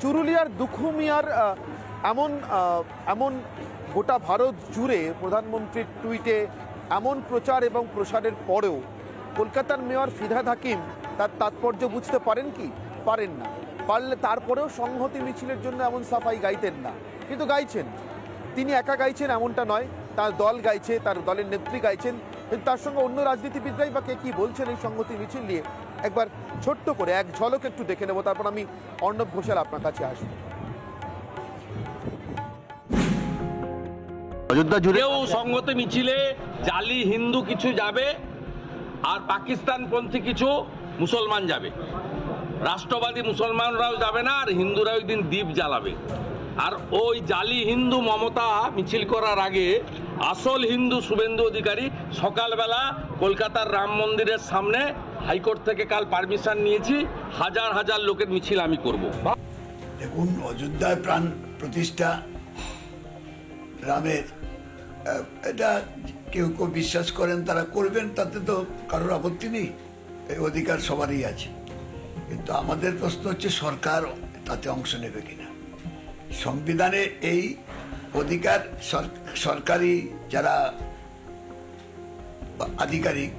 চুরুলিয়ার দুখুমিয়ার এমন এমন গোটা ভারত জুড়ে প্রধানমন্ত্রীর টুইটে এমন প্রচার এবং প্রসারের পরেও কলকাতার মেয়র ফিরহাদ হাকিম তার তাৎপর্য বুঝতে পারেন কি? পারেন না। পারলে তারপরেও সংহতি মিছিলের জন্য এমন সাফাই গাইতেন না, কিন্তু গাইছেন। তিনি একা গাইছেন এমনটা নয়, তার দল গাইছে, তার দলের নেত্রী গাইছেন, কিন্তু তার সঙ্গে অন্য রাজনীতিবিদরাই বা কে কী বলছেন এই সংহতি মিছিল নিয়ে একবার ছোট্ট করে এক ঝলক একটু দেখে নেব, তারপর আমি অর্ণব ঘোষাল আপনার কাছে আসবো। অযোধ্যা জুড়েও সংহতি মিছিলে জালি হিন্দু কিছু যাবে আর পাকিস্তানপন্থী কিছু মুসলমান যাবে, রাষ্ট্রবাদী মুসলমানরাও যাবে না, আর হিন্দুরা ওই দিন দ্বীপ জ্বালাবে। আর ওই জালি হিন্দু মমতা মিছিল করার আগে আসল হিন্দু শুভেন্দু অধিকারী সকালবেলা কলকাতার রাম মন্দিরের সামনে হাইকোর্ট থেকে কাল পারমিশন নিয়েছি, হাজার হাজার লোকের মিছিল আমি করব। দেখুন, অযোধ্যায় প্রাণ প্রতিষ্ঠা রামের, এটা কেউ কেউ বিশ্বাস করেন, তারা করবেন, তাতে তো কারোর আপত্তি নেই, এই অধিকার সবারই আছে। কিন্তু আমাদের প্রশ্ন হচ্ছে সরকার তাতে অংশ নেবে কিনা। সংবিধানে এই অধিকার সরকারি যারা আধিকারিক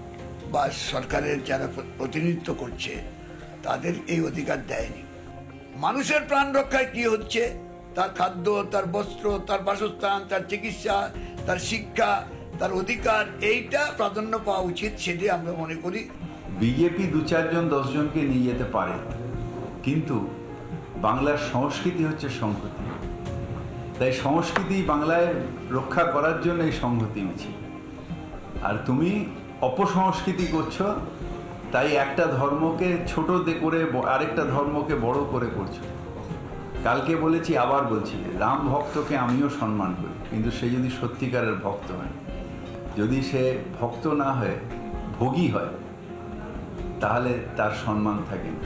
বা সরকারের যারা প্রতিনিধিত্ব করছে তাদের এই অধিকার দেয়নি। মানুষের প্রাণ রক্ষায় কি হচ্ছে, তার খাদ্য, তার বস্ত্র, তার বাসস্থান, তার চিকিৎসা, তার শিক্ষা, তার অধিকার, এইটা প্রাধান্য পাওয়া উচিত, সেটি আমরা মনে করি। বিজেপি 2-4 জন 10 জনকে নিয়ে যেতে পারে, কিন্তু বাংলার সংস্কৃতি হচ্ছে সংহতি। তাই সংস্কৃতি বাংলায় রক্ষা করার জন্য এই সংহতি মিছিল। আর তুমি অপসংস্কৃতি করছো, তাই একটা ধর্মকে ছোট করে আরেকটা ধর্মকে বড় করে করছো। কালকে বলেছি, আবার বলছি, রাম ভক্তকে আমিও সম্মান করি, কিন্তু সে যদি সত্যিকারের ভক্ত হয়, যদি সে ভক্ত না হয় ভোগী হয়, তাহলে তার সম্মান থাকে না।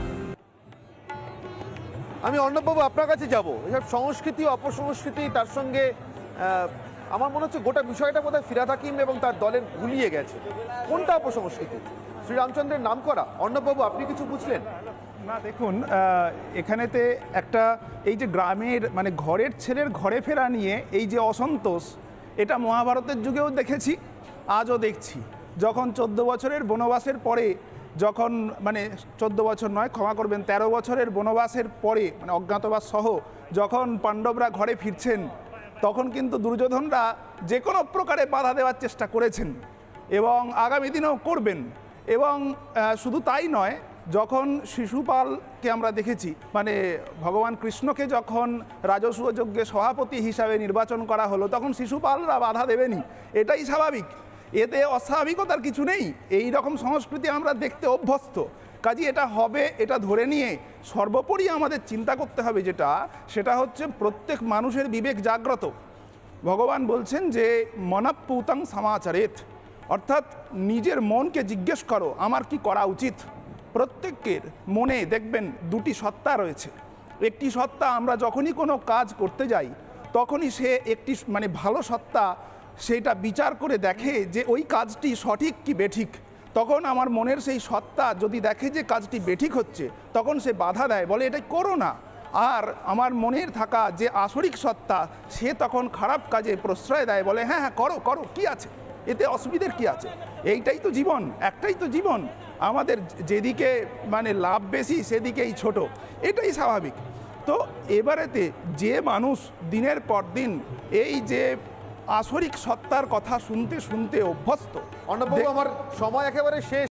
আমি অর্ণববাবু আপনার কাছে যাব। এসব সংস্কৃতি অপসংস্কৃতি, তার সঙ্গে আমার মনে হচ্ছে গোটা বিষয়টা বোধহয় ফিরহাদ হাকিম এবং তার দলের গুলিয়ে গেছে। কোনটা অপসংস্কৃতি? শ্রীরামচন্দ্রের নাম করা? অর্ণববাবু আপনি কিছু বুঝলেন না? দেখুন, এখানেতে একটা এই যে গ্রামের মানে ঘরের ছেলের ঘরে ফেরা নিয়ে এই যে অসন্তোষ, এটা মহাভারতের যুগেও দেখেছি, আজও দেখছি। যখন 14 বছরের বনবাসের পরে, যখন মানে 14 বছর নয়, ক্ষমা করবেন, 13 বছরের বনবাসের পরে, মানে অজ্ঞাতবাস সহ যখন পাণ্ডবরা ঘরে ফিরছেন, তখন কিন্তু দুর্যোধনরা যে কোনো প্রকারে বাধা দেওয়ার চেষ্টা করেছেন এবং আগামী দিনেও করবেন। এবং শুধু তাই নয়, যখন শিশুপালকে আমরা দেখেছি, মানে ভগবান কৃষ্ণকে যখন রাজসূয় যজ্ঞে সভাপতি হিসাবে নির্বাচন করা হলো, তখন শিশুপালরা বাধা দেবেনি, এটাই স্বাভাবিক, এতে অস্বাভাবিকতার কিছু নেই। এই রকম সংস্কৃতি আমরা দেখতে অভ্যস্ত, কাজে এটা হবে, এটা ধরে নিয়ে সর্বোপরি আমাদের চিন্তা করতে হবে সেটা হচ্ছে প্রত্যেক মানুষের বিবেক জাগ্রত। ভগবান বলছেন যে মনঃপূতং সমাচরেত, অর্থাৎ নিজের মনকে জিজ্ঞেস করো আমার কি করা উচিত। প্রত্যেকের মনে দেখবেন দুটি সত্তা রয়েছে। একটি সত্তা আমরা যখনই কোনো কাজ করতে যাই তখনই সে একটি মানে ভালো সত্তা সেটা বিচার করে দেখে যে ওই কাজটি সঠিক কি বেঠিক। তখন আমার মনের সেই সত্তা যদি দেখে যে কাজটি বেঠিক হচ্ছে, তখন সে বাধা দেয়, বলে এটা করো না। আর আমার মনের থাকা যে আসরিক সত্তা, সে তখন খারাপ কাজে প্রশ্রয় দেয়, বলে হ্যাঁ হ্যাঁ করো করো, কি আছে এতে, অসুবিধার কি আছে, এইটাই তো জীবন, একটাই তো জীবন, আমাদের যেদিকে মানে লাভ বেশি সেদিকেই ছোট, এটাই স্বাভাবিক। তো এবারেতে যে মানুষ দিনের পর দিন এই যে আসরিক সত্তার কথা শুনতে শুনতে অভ্যস্ত। অর্ণববাবু, আমার সময় একেবারে শেষ,